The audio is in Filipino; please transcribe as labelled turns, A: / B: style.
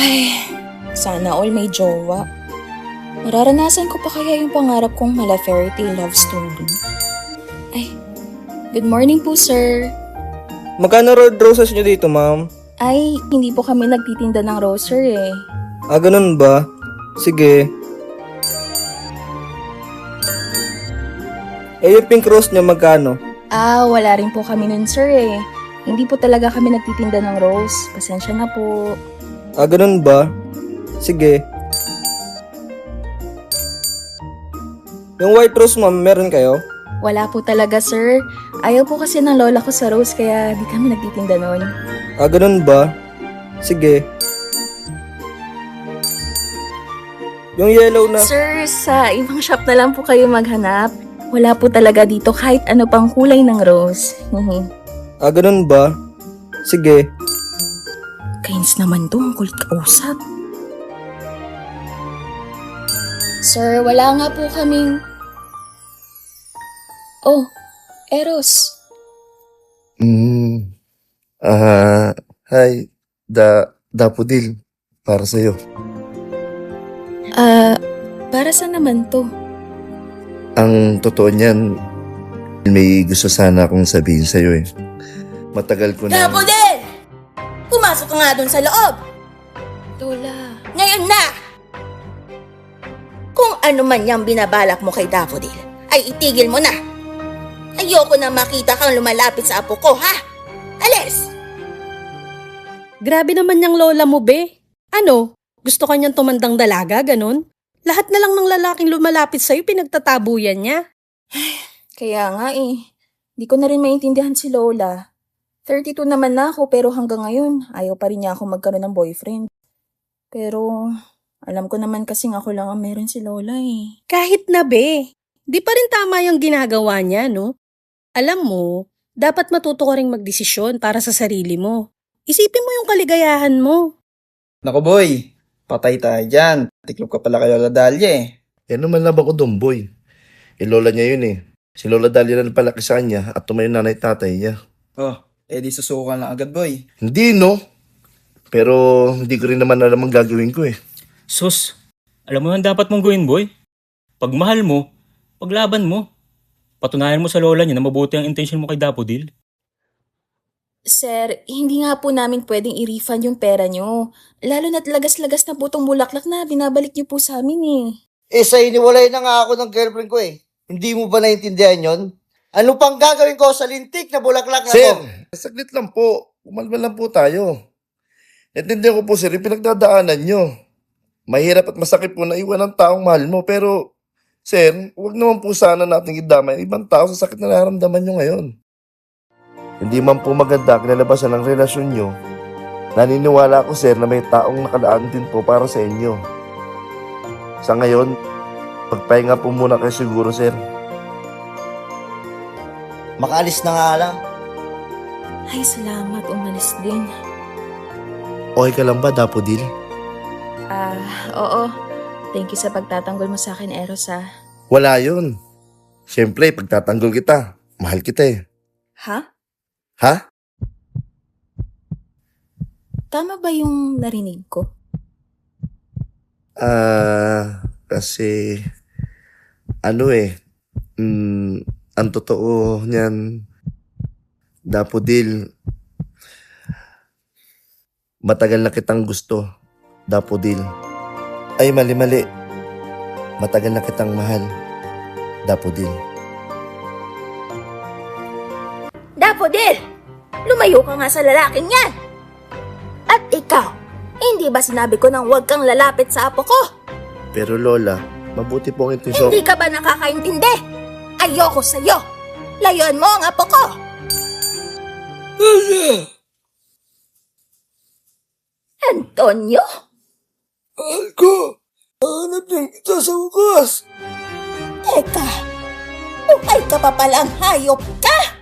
A: Ay, sana all may jowa. Mararanasan ko pa kaya yung pangarap kong mala fairy tale love story? Ay, good morning po, sir.
B: Magkano red roses nyo dito, ma'am?
A: Ay, hindi po kami nagtitinda ng rose, sir eh.
B: Ah, ganun ba? Sige. Eh, yung pink rose nyo, magkano?
A: Ah, wala rin po kami nun, sir eh. Hindi po talaga kami nagtitinda ng rose. Pasensya na po.
B: Ah, ganun ba? Sige. Yung white rose, ma'am, meron kayo?
A: Wala po talaga, sir. Ayaw po kasi ng lola ko sa rose kaya di kami nagtitinda nun.
B: Ah, ganun ba? Sige. Yung yellow na...
A: Sir, sa ibang shop na lang po kayo maghanap. Wala po talaga dito kahit ano pang kulay ng rose.
B: Ah, ganun ba? Sige.
A: Kainis naman to, ang kulit kausap. Sir, wala nga po kaming... Oh, Eros.
C: Hi, Dapodil, para sa'yo.
A: Para saan naman to?
C: Ang totoo niyan, may gusto sana akong sabihin sa'yo eh. Matagal ko na...
D: Dapodil! Pumasok ka nga dun sa loob!
A: Lola.
D: Ngayon na! Kung ano man yung binabalak mo kay Dapodil, ay itigil mo na! Ayoko na makita kang lumalapit sa apo ko, ha? Alis!
E: Grabe naman yung lola mo, be. Ano? Gusto kanyang tumandang dalaga, ganun? Lahat na lang ng lalaking lumalapit sa'yo, pinagtatabuyan niya.
A: Kaya nga eh. Di ko na rin maintindihan si Lola. 32 naman na ako pero hanggang ngayon, ayaw pa rin niya ako magkaroon ng boyfriend. Pero, alam ko naman kasing ako lang ang meron si Lola eh.
E: Kahit na, be. Di pa rin tama yung ginagawa niya, no? Alam mo, dapat matuto ka ring magdesisyon para sa sarili mo. Isipin mo yung kaligayahan mo.
B: Naku, boy. Patay tayo dyan. Tiklop ka pala kay Lola Dalia eh.
C: Yan naman labang ko doon, boy. Lola niya yun eh. Si Lola Dalia na palaki sa kanya at tumayo nanay tatay niya.
B: Oh, di susukan lang agad, boy.
C: Hindi, no? Pero hindi ko rin naman alam ang gagawin ko eh.
F: Sus, alam mo yan dapat mong gawin, boy. Pagmahal mo, paglaban mo. Patunayan mo sa lola niya na mabuti ang intention mo kay Dapodil.
A: Sir, hindi nga po namin pwedeng i-refund yung pera nyo. Lalo na't lagas-lagas na po tong bulaklak na binabalik nyo po sa amin eh.
G: Sa iniwalay na nga ako ng girlfriend ko eh. Hindi mo ba naintindihan yon? Ano pang gagawin ko sa lintik na bulaklak na
C: Sir,
G: to?
C: saglit lang po. Umalma lang po tayo. Naintindihan ko po, sir, yung pinagdadaanan nyo. Mahirap at masakit po na iwan ang taong mahal mo. Pero, sir, huwag naman po sana natin idamay ang ibang tao sa sakit na nararamdaman nyo ngayon. Hindi man po maganda kinalabasan ng relasyon nyo. Naniniwala ako, sir, na may taong nakalaan din po para sa inyo. Sa ngayon, pagpahinga po muna kayo siguro, sir.
G: Makaalis na nga lang.
A: Ay, salamat. Umalis din.
C: Okay ka lang ba, Dapodil?
A: Oo. Thank you sa pagtatanggol mo sa akin, Eros ah.
C: Wala yun. Siyempre, pagtatanggol kita, mahal kita eh.
A: Ha?
C: Ha?
A: Tama ba yung narinig ko?
C: Kasi, ano eh, ang totoo niyan, Dapodil, matagal na kitang gusto, Dapodil. Ay, mali. Matagal na kitang mahal, Dapodil.
D: Dapodil! Lumayo ka nga sa lalaking yan! At ikaw, hindi ba sinabi ko nang huwag kang lalapit sa apo ko?
C: Pero Lola, mabuti po ang intensyon.
D: Hindi ka ba nakakaintindi? Ayoko sa'yo! Layuan mo ang apo ko! Antonio?
G: Mahal ko! Hanap din kita sa wakas!
D: Teka, ukay ka pa palang hayop ka!